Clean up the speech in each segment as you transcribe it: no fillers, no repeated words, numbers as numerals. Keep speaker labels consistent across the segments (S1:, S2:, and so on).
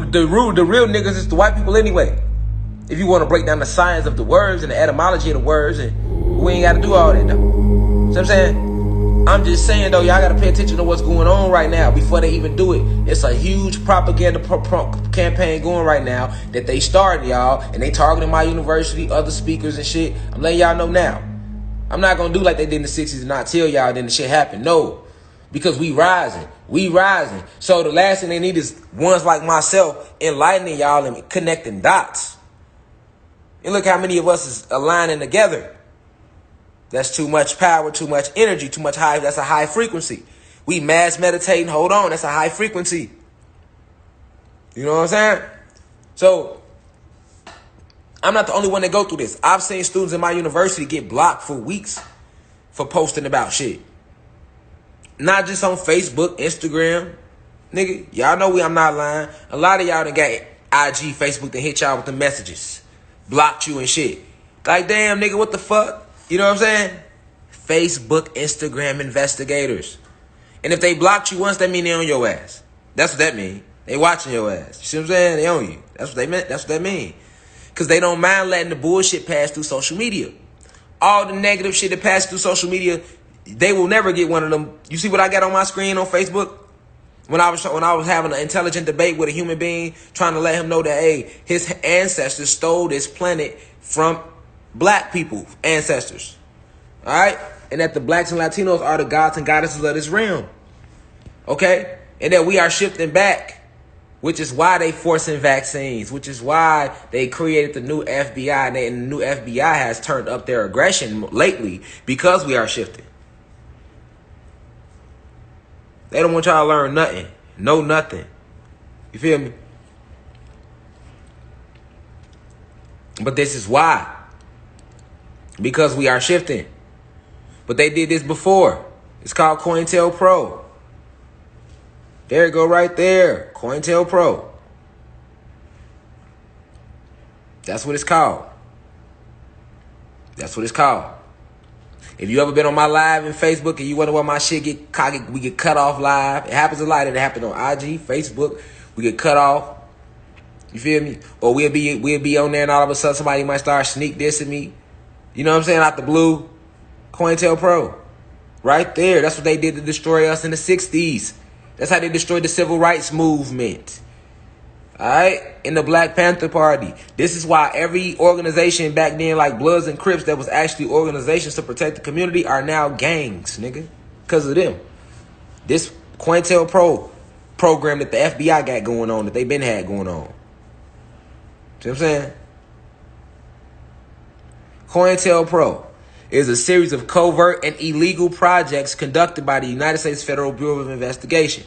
S1: The real niggas is the white people anyway. If you want to break down the science of the words and the etymology of the words, and we ain't got to do all that though. See what I'm saying? I'm just saying though, y'all got to pay attention to what's going on right now before they even do it. It's a huge propaganda campaign going right now that they started, y'all, and they targeting my university, other speakers and shit. I'm letting y'all know now. I'm not going to do like they did in the 60s and not tell y'all then the shit happened. No. Because we rising. We rising. So the last thing they need is ones like myself enlightening y'all and connecting dots. And look how many of us is aligning together. That's too much power, too much energy, too much high. That's a high frequency. We mass meditating. Hold on. That's a high frequency. You know what I'm saying? So I'm not the only one that go through this. I've seen students in my university get blocked for weeks for posting about shit. Not just on Facebook, Instagram. Nigga, y'all know I'm not lying. A lot of y'all done got IG, Facebook to hit y'all with the messages. Blocked you and shit. Like, damn, nigga, what the fuck? You know what I'm saying? Facebook, Instagram investigators. And if they blocked you once, that mean they on your ass. That's what that mean. They watching your ass. You see what I'm saying? They on you. That's what they meant. That's what that mean. Because they don't mind letting the bullshit pass through social media. All the negative shit that passes through social media, they will never get one of them. You see what I got on my screen on Facebook? When I was having an intelligent debate with a human being, trying to let him know that, hey, his ancestors stole this planet from black people, ancestors. All right? And that the blacks and Latinos are the gods and goddesses of this realm. Okay? And that we are shifting back, which is why they forcing vaccines, which is why they created the new F.B.I. And the new F.B.I. has turned up their aggression lately because we are shifting. They don't want y'all to learn nothing. Know nothing. You feel me? But this is why. Because we are shifting. But they did this before. It's called COINTELPRO. There you go right there. COINTELPRO. That's what it's called. That's what it's called. If you ever been on my live in Facebook and you wonder why my shit we get cut off live. It happens a lot. It happened on IG, Facebook. We get cut off. You feel me? Or we'll be on there and all of a sudden somebody might start sneak dissing me. You know what I'm saying? Out the blue. COINTELPRO. Right there. That's what they did to destroy us in the 60s. That's how they destroyed the civil rights movement. Alright? In the Black Panther Party. This is why every organization back then, like Bloods and Crips, that was actually organizations to protect the community, are now gangs, nigga. Because of them. This COINTELPRO program that the F.B.I. got going on, that they been had going on. See what I'm saying? COINTELPRO is a series of covert and illegal projects conducted by the United States Federal Bureau of Investigation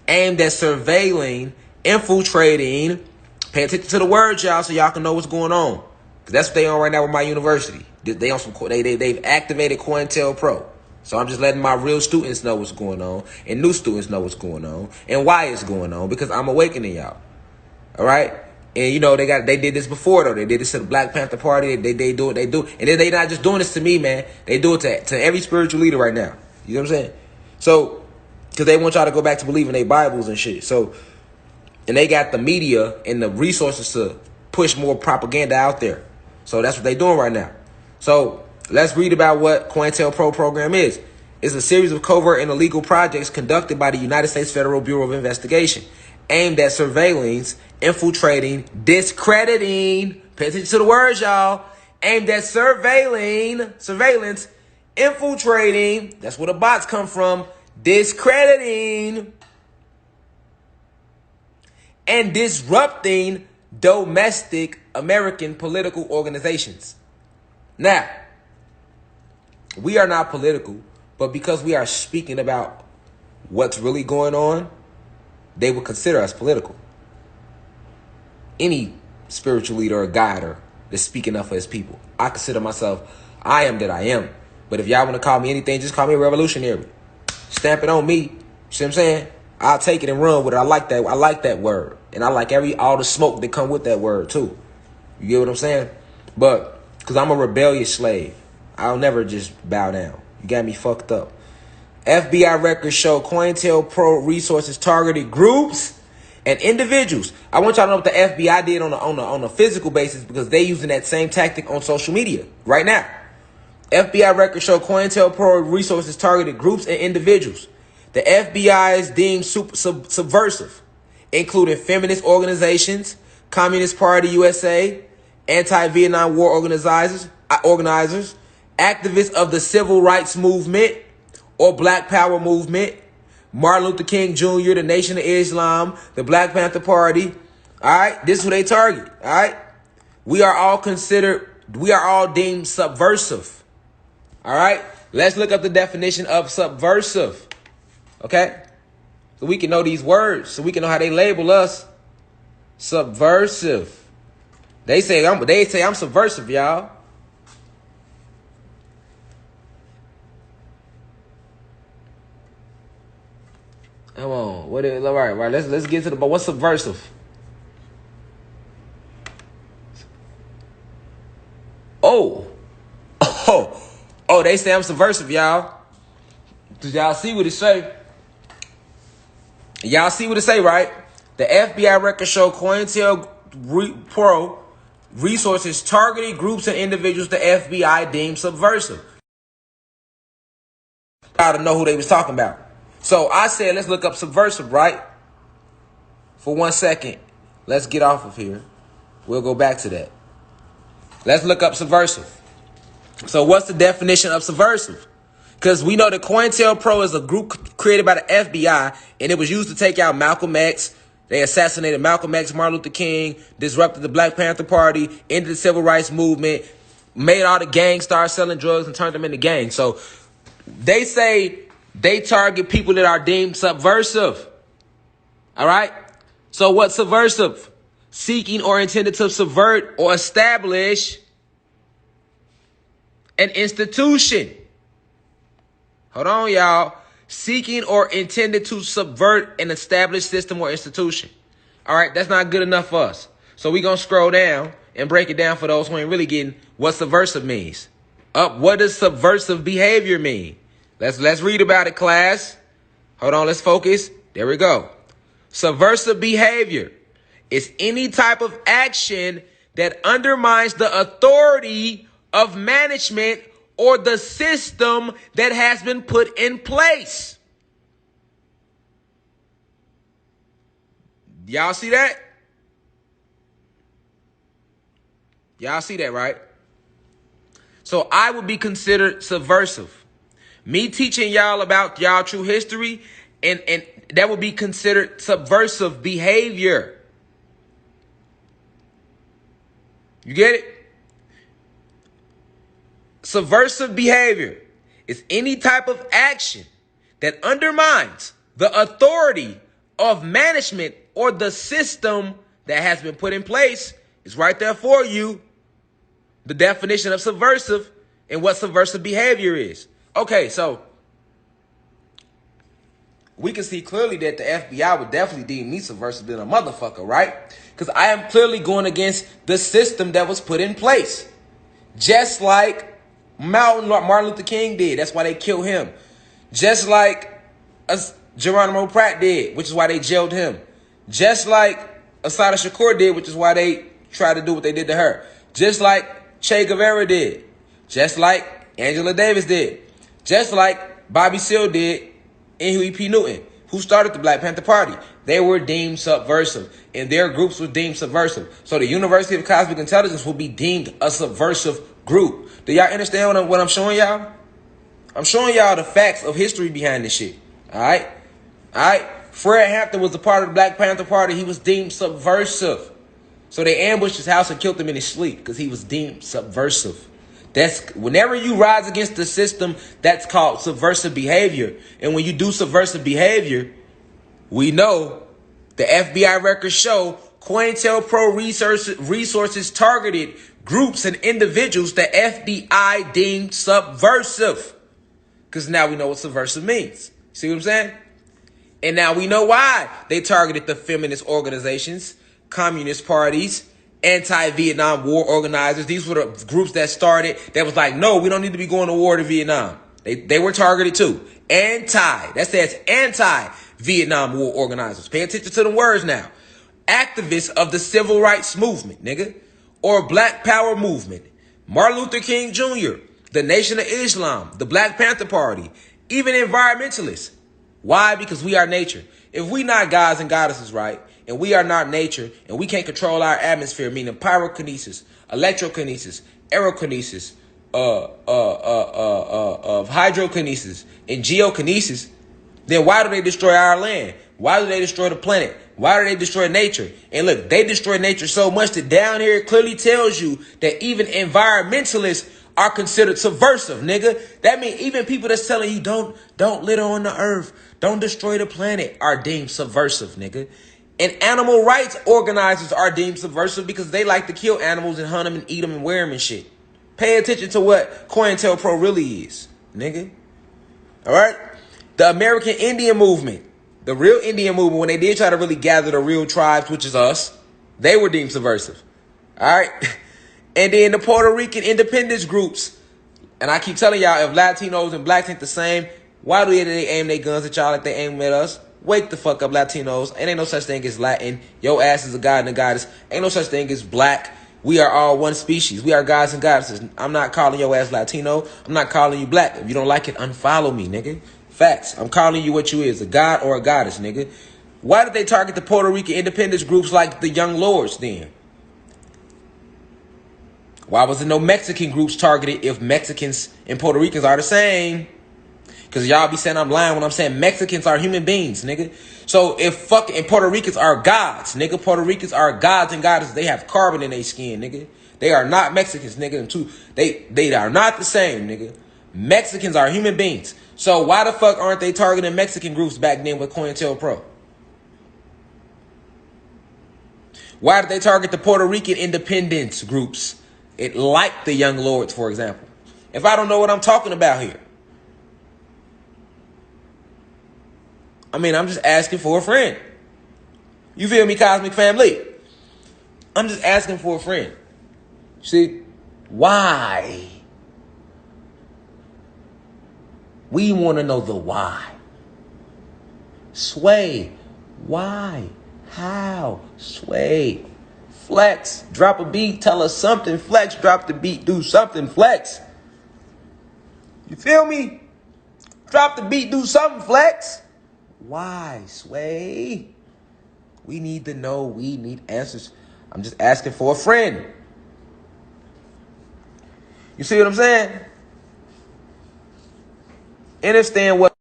S1: aimed at surveilling, infiltrating, pay attention to the words, y'all, so y'all can know what's going on. Because that's what they on right now with my university. They on some, they've activated COINTELPRO. So I'm just letting my real students know what's going on, and new students know what's going on, and why it's going on, because I'm awakening y'all. All right? And you know, they did this before though. They did this to the Black Panther Party. They do what they do. And then they not just doing this to me, man. They do it to every spiritual leader right now. You know what I'm saying? So, because they want y'all to go back to believing their Bibles and shit. So, and they got the media and the resources to push more propaganda out there. So that's what they doing right now. So let's read about what COINTELPRO program is. It's a series of covert and illegal projects conducted by the United States Federal Bureau of Investigation aimed at surveillance, infiltrating, discrediting, pay attention to the words, y'all, aimed at surveillance, infiltrating, that's where the bots come from, discrediting, and disrupting domestic American political organizations. Now, we are not political, but because we are speaking about what's really going on, they would consider us political. Any spiritual leader or guide that's speaking up for his people. I consider myself, I am that I am. But if y'all want to call me anything, just call me a revolutionary. Stamp it on me. You see what I'm saying? I'll take it and run with it. I like that. I like that word. And I like all the smoke that come with that word too. You get what I'm saying? But, because I'm a rebellious slave. I'll never just bow down. You got me fucked up. FBI records show COINTELPRO resources targeted groups and individuals. I want y'all to know what the FBI did on a physical basis, because they using that same tactic on social media right now. FBI records show COINTELPRO resources targeted groups and individuals. The FBI is deemed subversive, including feminist organizations, Communist Party USA, anti-Vietnam War organizers, activists of the Civil Rights Movement or Black Power Movement, Martin Luther King Jr., the Nation of Islam, the Black Panther Party. All right, this is who they target. All right, we are all deemed subversive. All right, let's look up the definition of subversive. Okay, so we can know these words, so we can know how they label us. Subversive. They say I'm subversive, y'all. Come on, all right. Let's get to the. But what's subversive? Oh, they say I'm subversive, y'all. Did y'all see what it say? Y'all see what it say, right? The FBI records show COINTELPRO resources targeted groups and individuals the FBI deemed subversive. I don't know who they was talking about. So I said, let's look up subversive, right? For 1 second. Let's get off of here. We'll go back to that. Let's look up subversive. So what's the definition of subversive? Because we know that COINTELPRO is a group created by the FBI, and it was used to take out Malcolm X. They assassinated Malcolm X, Martin Luther King, disrupted the Black Panther Party, ended the Civil Rights Movement, made all the gangs start selling drugs and turned them into gangs. So they say they target people that are deemed subversive. All right? So what's subversive? Seeking or intended to subvert or establish an institution. Hold on, y'all. Seeking or intended to subvert an established system or institution. All right, that's not good enough for us. So we're going to scroll down and break it down for those who ain't really getting what subversive means. What does subversive behavior mean? Let's read about it, class. Hold on, let's focus. There we go. Subversive behavior is any type of action that undermines the authority of management or the system that has been put in place. Y'all see that? Y'all see that, right? So I would be considered subversive. Me teaching y'all about y'all true history, and that would be considered subversive behavior. You get it? Subversive behavior is any type of action that undermines the authority of management or the system that has been put in place. It's right there for you. The definition of subversive and what subversive behavior is. Okay, so we can see clearly that the FBI would definitely deem me subversive than a motherfucker, right? Because I am clearly going against the system that was put in place. Just like Martin Luther King did. That's why they killed him. Just like Geronimo Pratt did, which is why they jailed him. Just like Assata Shakur did, which is why they tried to do what they did to her. Just like Che Guevara did. Just like Angela Davis did. Just like Bobby Seale did and Huey P. Newton, who started the Black Panther Party. They were deemed subversive, and their groups were deemed subversive. So the University of Cosmic Intelligence will be deemed a subversive group. Do y'all understand what I'm showing y'all? I'm showing y'all the facts of history behind this shit. All right? All right? Fred Hampton was a part of the Black Panther Party. He was deemed subversive. So they ambushed his house and killed him in his sleep because he was deemed subversive. That's whenever you rise against the system, that's called subversive behavior. And when you do subversive behavior, we know the FBI records show COINTELPRO resources targeted groups and individuals the FBI deemed subversive. Because now we know what subversive means. See what I'm saying? And now we know why they targeted the feminist organizations, communist parties, anti-Vietnam War organizers. These were the groups that started, that was like, no, we don't need to be going to war to Vietnam. They were targeted too. That says anti. Vietnam War organizers. Pay attention to the words now. Activists of the civil rights movement, nigga. Or Black Power movement. Martin Luther King Jr., the Nation of Islam, the Black Panther Party, even environmentalists. Why? Because we are nature. If we not gods and goddesses, right, and we are not nature, and we can't control our atmosphere, meaning pyrokinesis, electrokinesis, aerokinesis, of hydrokinesis, and geokinesis, then why do they destroy our land? Why do they destroy the planet? Why do they destroy nature? And look, they destroy nature so much that down here it clearly tells you that even environmentalists are considered subversive, nigga. That means even people that's telling you don't litter on the earth, don't destroy the planet, are deemed subversive, nigga. And animal rights organizers are deemed subversive because they like to kill animals and hunt them and eat them and wear them and shit. Pay attention to what COINTELPRO really is, nigga. All right? The American Indian movement, the real Indian movement, when they did try to really gather the real tribes, which is us, they were deemed subversive. All right? And then the Puerto Rican independence groups. And I keep telling y'all, if Latinos and blacks ain't the same, why do they aim their guns at y'all like they aim at us? Wake the fuck up, Latinos. And ain't no such thing as Latin. Your ass is a god and a goddess. Ain't no such thing as black. We are all one species. We are gods and goddesses. I'm not calling your ass Latino. I'm not calling you black. If you don't like it, unfollow me, nigga. Facts. I'm calling you what you is, a god or a goddess, nigga. Why did they target the Puerto Rican independence groups like the Young Lords then? Why wasn't no Mexican groups targeted if Mexicans and Puerto Ricans are the same? Because y'all be saying I'm lying when I'm saying Mexicans are human beings, nigga. So if fucking Puerto Ricans are gods, nigga. Puerto Ricans are gods and goddesses. They have carbon in their skin, nigga. They are not Mexicans, nigga. They are not the same, nigga. Mexicans are human beings. So why the fuck aren't they targeting Mexican groups back then with COINTELPRO? Why did they target the Puerto Rican independence groups? It like the Young Lords, for example. If I don't know what I'm talking about here. I mean, I'm just asking for a friend. You feel me, Cosmic Family? I'm just asking for a friend. See, why? We want to know the why. Sway. Why? How? Sway. Flex. Drop a beat. Tell us something. Flex. Drop the beat. Do something. Flex. You feel me? Drop the beat. Do something. Flex. Why? Sway. We need to know. We need answers. I'm just asking for a friend. You see what I'm saying? Understand what?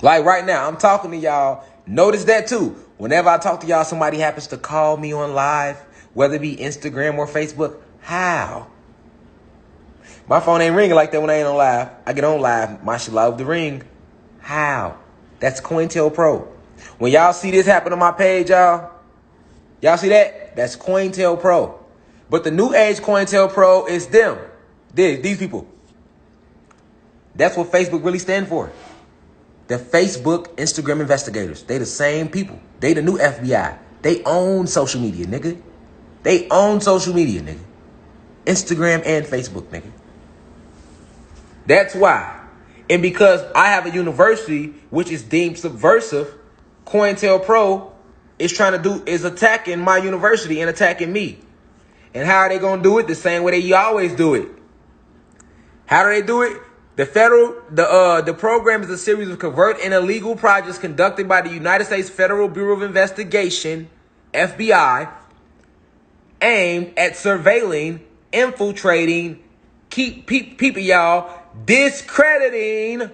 S1: Like right now, I'm talking to y'all. Notice that too. Whenever I talk to y'all, somebody happens to call me on live, whether it be Instagram or Facebook. How? My phone ain't ringing like that when I ain't on live. I get on live, my shit love the ring. How? That's COINTELPRO. When y'all see this happen on my page, y'all see that? That's COINTELPRO. But the new age COINTELPRO is them. These people. That's what Facebook really stand for. The Facebook Instagram investigators. They the same people. They the new FBI. They own social media, nigga. They own social media, nigga. Instagram and Facebook, nigga. That's why. And because I have a university which is deemed subversive, COINTELPRO is attacking my university and attacking me. And how are they gonna do it? The same way they always do it. How do they do it? The program is a series of covert and illegal projects conducted by the United States Federal Bureau of Investigation, F.B.I., aimed at surveilling, infiltrating, people, y'all, discrediting